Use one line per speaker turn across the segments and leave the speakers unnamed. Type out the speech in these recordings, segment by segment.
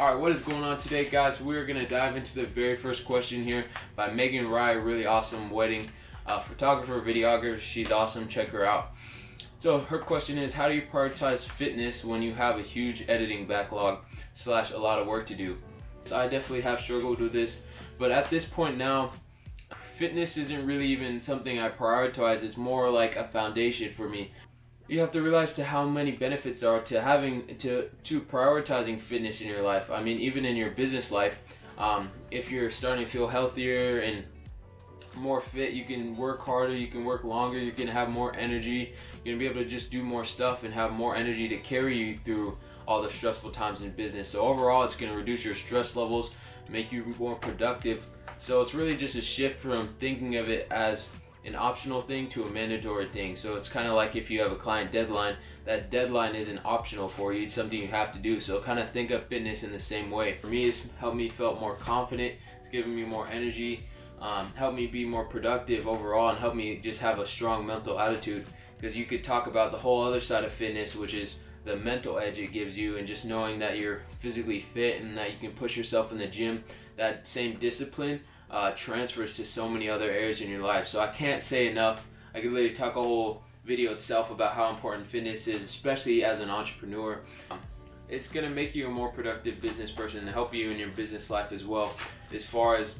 Alright, what is going on today, guys? We're going to dive into the very first question here by Megan Rye, really awesome wedding photographer, videographer. She's awesome. Check her out. So her question is, how do you prioritize fitness when you have a huge editing backlog / a lot of work to do? So I definitely have struggled with this, but at this point now, fitness isn't really even something I prioritize. It's more like a foundation for me. You have to realize how many benefits there are to prioritizing fitness in your life. I mean, even in your business life, if you're starting to feel healthier and more fit, you can work harder, you can work longer, you're gonna have more energy, you're gonna be able to just do more stuff and have more energy to carry you through all the stressful times in business. So overall, it's gonna reduce your stress levels, make you more productive. So it's really just a shift from thinking of it as an optional thing to a mandatory thing. So it's kind of like if you have a client deadline, that deadline isn't optional for you, it's something you have to do. So kind of think of fitness in the same way. For me, it's helped me feel more confident, it's given me more energy, helped me be more productive overall, and helped me just have a strong mental attitude. Because you could talk about the whole other side of fitness, which is the mental edge it gives you, and just knowing that you're physically fit and that you can push yourself in the gym. That same discipline transfers to so many other areas in your life. So I can't say enough. I could literally talk a whole video itself about how important fitness is, especially as an entrepreneur. It's going to make you a more productive business person and help you in your business life as well, as far as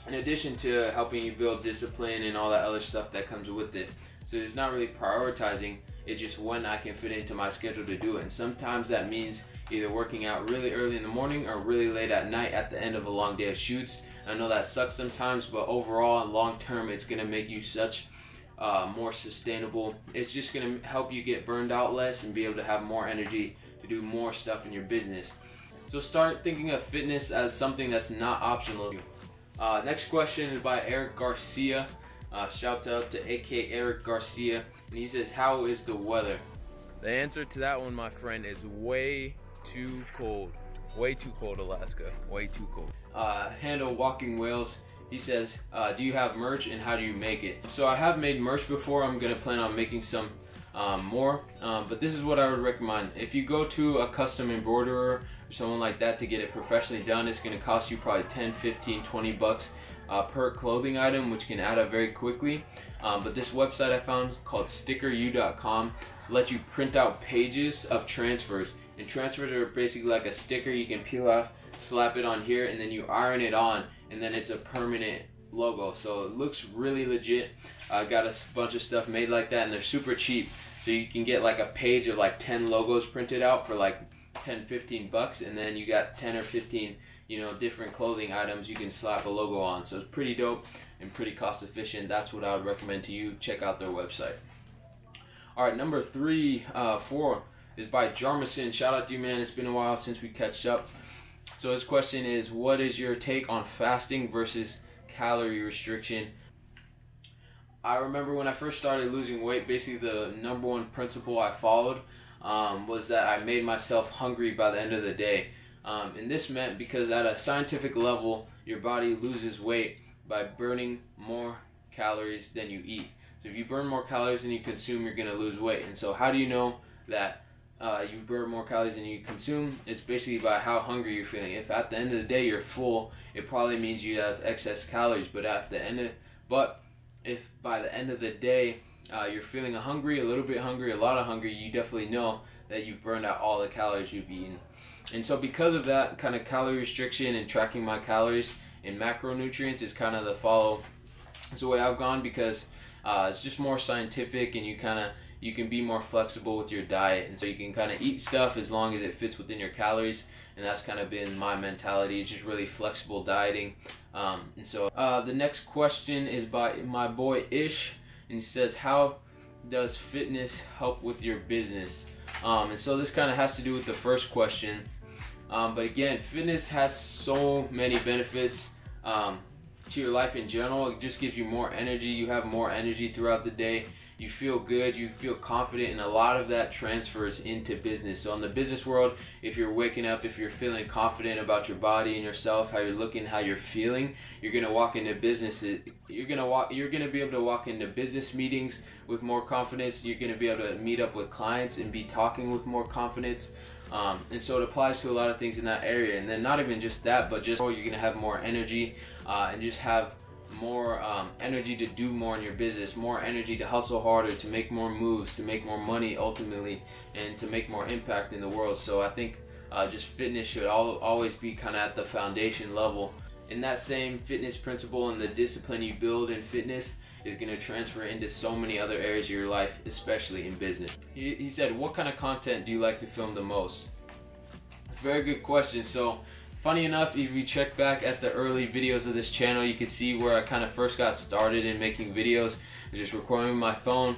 in addition to helping you build discipline and all that other stuff that comes with it. So it's not really prioritizing, it's just when I can fit into my schedule to do it. And sometimes that means either working out really early in the morning or really late at night at the end of a long day of shoots. I know that sucks sometimes, but overall and long term, it's going to make you such more sustainable. It's just going to help you get burned out less and be able to have more energy to do more stuff in your business. So start thinking of fitness as something that's not optional. Next question is by Eric Garcia. Shout out to AK Eric Garcia, and he says, how is the weather? The answer to that one, my friend, is way too cold. Way too cold, Alaska. Way too cold. Handle Walking Whales, he says, do you have merch and how do you make it? So I have made merch before. I'm gonna plan on making some more, but this is what I would recommend. If you go to a custom embroiderer or someone like that to get it professionally done, it's gonna cost you probably 10, 15, 20 bucks per clothing item, which can add up very quickly. But this website I found called stickeru.com lets you print out pages of transfers. And transfers are basically like a sticker you can peel off, slap it on here, and then you iron it on, and then it's a permanent logo. So it looks really legit. I got a bunch of stuff made like that, and they're super cheap. So you can get like a page of like 10 logos printed out for like 10, 15 bucks, and then you got 10 or 15, different clothing items you can slap a logo on. So it's pretty dope and pretty cost efficient. That's what I would recommend to you. Check out their website. All right, number 4 is by Jarmison. Shout out to you, man. It's been a while since we catch up. So his question is, what is your take on fasting versus calorie restriction? I remember when I first started losing weight, basically the number one principle I followed was that I made myself hungry by the end of the day. And this meant because at a scientific level, your body loses weight by burning more calories than you eat. So if you burn more calories than you consume, you're going to lose weight. And so how do you know that you burn more calories than you consume? It's basically by how hungry you're feeling. If at the end of the day you're full, it probably means you have excess calories. But if by the end of the day you're feeling hungry, a little bit hungry, a lot of hungry, you definitely know that you've burned out all the calories you've eaten. And so because of that kind of calorie restriction and tracking my calories and macronutrients is kind of it's the way I've gone, because it's just more scientific, and you can be more flexible with your diet, and so you can kind of eat stuff as long as it fits within your calories. And that's kind of been my mentality. It's just really flexible dieting. And so the next question is by my boy Ish, and he says, how does fitness help with your business? And so this kind of has to do with the first question. But again, fitness has so many benefits to your life in general. It just gives you more energy. You have more energy throughout the day. You feel good, you feel confident, and a lot of that transfers into business. So in the business world, if you're waking up, if you're feeling confident about your body and yourself, how you're looking, how you're feeling, you're gonna walk into business. You're gonna be able to walk into business meetings with more confidence. You're gonna be able to meet up with clients and be talking with more confidence. And so it applies to a lot of things in that area. And then not even just that, but just you're gonna have more energy and just have more energy to do more in your business, more energy to hustle harder, to make more moves, to make more money ultimately, and to make more impact in the world. So I think just fitness should always be kind of at the foundation level. And that same fitness principle and the discipline you build in fitness is going to transfer into so many other areas of your life, especially in business. He said, what kind of content do you like to film the most? Very good question. So funny enough, if you check back at the early videos of this channel, you can see where I kind of first got started in making videos. I was just recording with my phone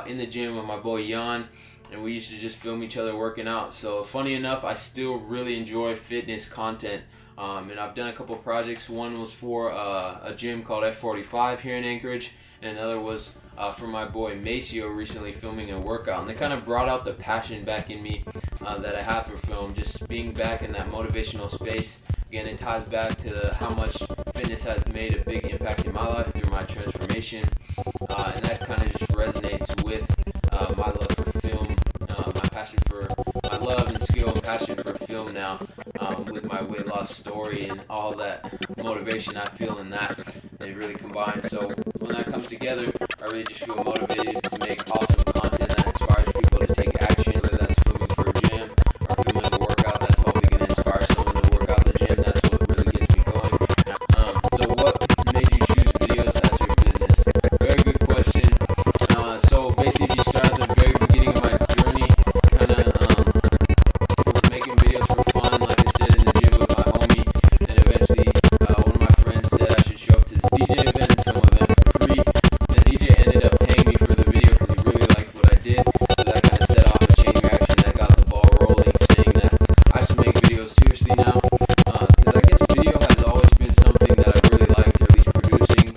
in the gym with my boy Jan, and we used to just film each other working out. So funny enough, I still really enjoy fitness content. And I've done a couple projects. One was for a gym called F45 here in Anchorage, and another was for my boy Maceo recently filming a workout. And they kind of brought out the passion back in me that I have for film, just being back in that motivational space. Again, it ties back to how much fitness has made a big impact in my life through my transformation, and that kind of just resonates with my love for film, my passion for my love and skill and passion for film now, with my weight loss story and all that motivation I feel in that. They really combine. So when that comes together, I really just feel motivated to make awesome content that inspires people to take action, whether that's filming for a gym or filming a workout that's hopefully going to inspire someone to work out the gym. That's what really gets me going. So what made you choose videos as your business? Very good question. So basically, you start at the very beginning of my journey, kind of was making videos for fun, like I said, in the gym with my homie. And eventually, one of my friends said I should show up to this DJ event and film an event for free. And the DJ ended up paying me for the video because he really liked what I did. So that kind of set off a chain reaction that got the ball rolling, saying that I should make videos seriously now. Because I guess video has always been something that I really liked, or at least producing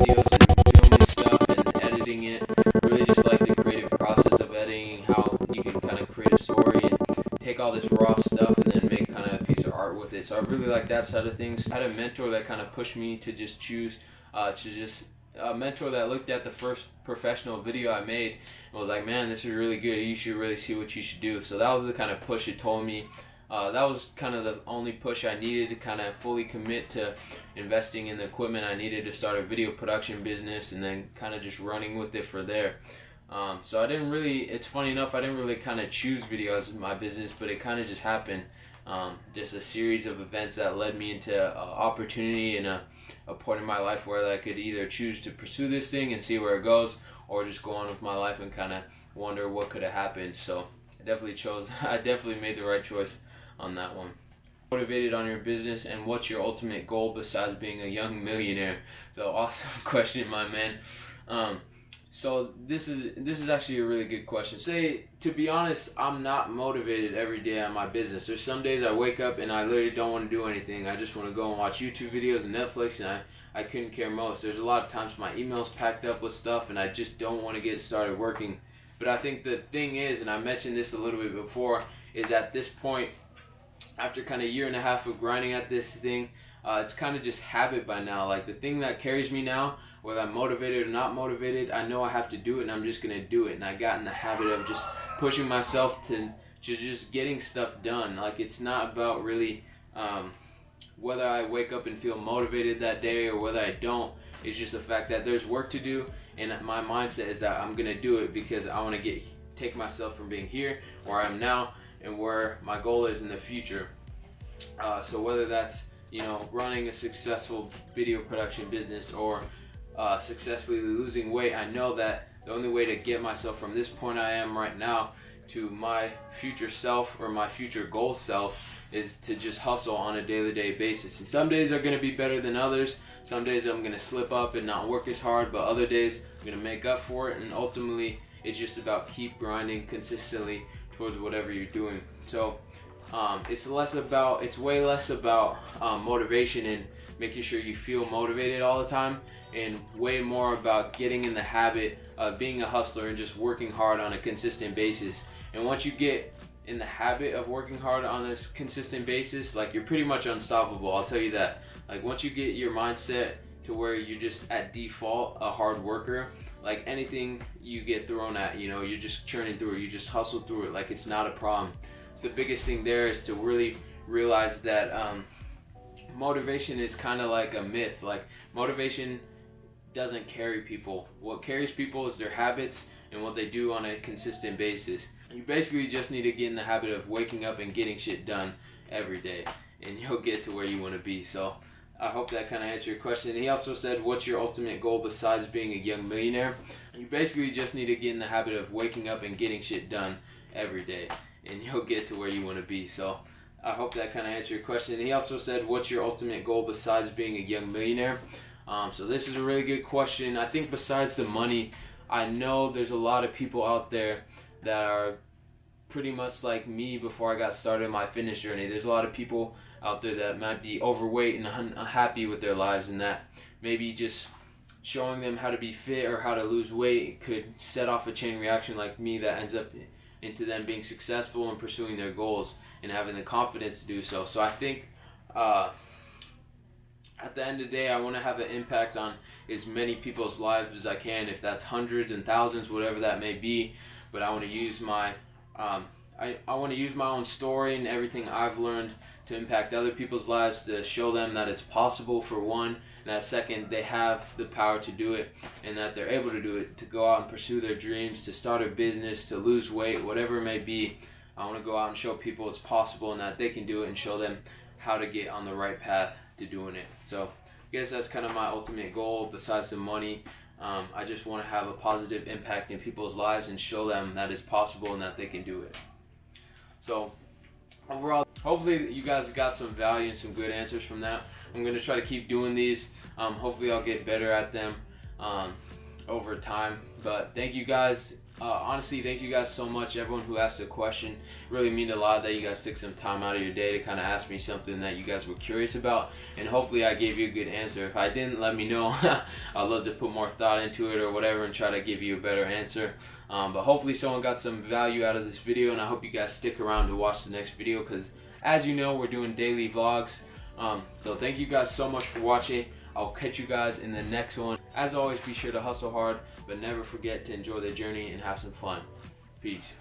videos and filming stuff and editing it. Really just like the creative process of editing, how you can kind of create a story and take all this raw stuff and then make kind of a piece of art with it. So I really like that side of things. I had a mentor that kind of pushed me to just choose a mentor that looked at the first professional video I made and was like, man, this is really good, you should really see what you should do. So that was the kind of push it told me. That was kind of the only push I needed to kind of fully commit to investing in the equipment I needed to start a video production business, and then kind of just running with it for there. So I didn't really, it's funny enough, I didn't really kind of choose video as my business, but it kind of just happened. Just a series of events that led me into opportunity and a point in my life where I could either choose to pursue this thing and see where it goes, or just go on with my life and kind of wonder what could have happened. So I definitely made the right choice on that one. Motivated on your business, and what's your ultimate goal besides being a young millionaire? So awesome question, my man. So this is actually a really good question. To be honest, I'm not motivated every day on my business. There's some days I wake up and I literally don't want to do anything. I just want to go and watch YouTube videos and Netflix, and I couldn't care most. There's a lot of times my email's packed up with stuff and I just don't want to get started working. But I think the thing is, and I mentioned this a little bit before, is at this point, after kind of a year and a half of grinding at this thing, it's kind of just habit by now. Like the thing that carries me now, whether I'm motivated or not motivated, I know I have to do it and I'm just going to do it. And I got in the habit of just pushing myself to just getting stuff done. Like it's not about really whether I wake up and feel motivated that day or whether I don't. It's just the fact that there's work to do, and my mindset is that I'm going to do it because I want to take myself from being here, where I am now, and where my goal is in the future. So whether that's, running a successful video production business or successfully losing weight, I know that the only way to get myself from this point I am right now to my future self or my future goal self is to just hustle on a day-to-day basis. And some days are going to be better than others. Some days I'm going to slip up and not work as hard, but other days I'm going to make up for it. And ultimately, it's just about keep grinding consistently towards whatever you're doing. So it's way less about motivation and making sure you feel motivated all the time, and way more about getting in the habit of being a hustler and just working hard on a consistent basis. And once you get in the habit of working hard on a consistent basis, like you're pretty much unstoppable, I'll tell you that. Like once you get your mindset to where you're just at default a hard worker, like anything you get thrown at, you're just churning through it, you just hustle through it like it's not a problem. the biggest thing there is to really realize that motivation is kind of like a myth. Like, motivation doesn't carry people. What carries people is their habits and what they do on a consistent basis. You basically just need to get in the habit of waking up and getting shit done every day, and you'll get to where you want to be. So I hope that kind of answered your question. He also said, what's your ultimate goal besides being a young millionaire? You basically just need to get in the habit of waking up and getting shit done every day, and you'll get to where you want to be. So I hope that kind of answered your question. He also said, what's your ultimate goal besides being a young millionaire? So this is a really good question. I think besides the money, I know there's a lot of people out there that are pretty much like me before I got started my fitness journey. There's a lot of people out there that might be overweight and unhappy with their lives, and that maybe just showing them how to be fit or how to lose weight could set off a chain reaction like me that ends up into them being successful and pursuing their goals and having the confidence to do so. So I think at the end of the day, I want to have an impact on as many people's lives as I can, if that's hundreds and thousands, whatever that may be. But I want to use my I want to use my own story and everything I've learned to impact other people's lives, to show them that it's possible, for one, and that second, they have the power to do it, and that they're able to do it, to go out and pursue their dreams, to start a business, to lose weight, whatever it may be. I want to go out and show people it's possible and that they can do it, and show them how to get on the right path to doing it. So I guess that's kind of my ultimate goal besides the money. I just want to have a positive impact in people's lives and show them that it's possible and that they can do it. So overall, hopefully you guys got some value and some good answers from that. I'm going to try to keep doing these. Hopefully I'll get better at them over time. But thank you guys. Honestly, thank you guys so much, everyone who asked a question. It really means a lot that you guys took some time out of your day to kind of ask me something that you guys were curious about, and hopefully I gave you a good answer. If I didn't, let me know. I'd love to put more thought into it or whatever and try to give you a better answer. But hopefully someone got some value out of this video, and I hope you guys stick around to watch the next video, because as you know, we're doing daily vlogs. So thank you guys so much for watching. I'll catch you guys in the next one. As always, be sure to hustle hard, but never forget to enjoy the journey and have some fun. Peace.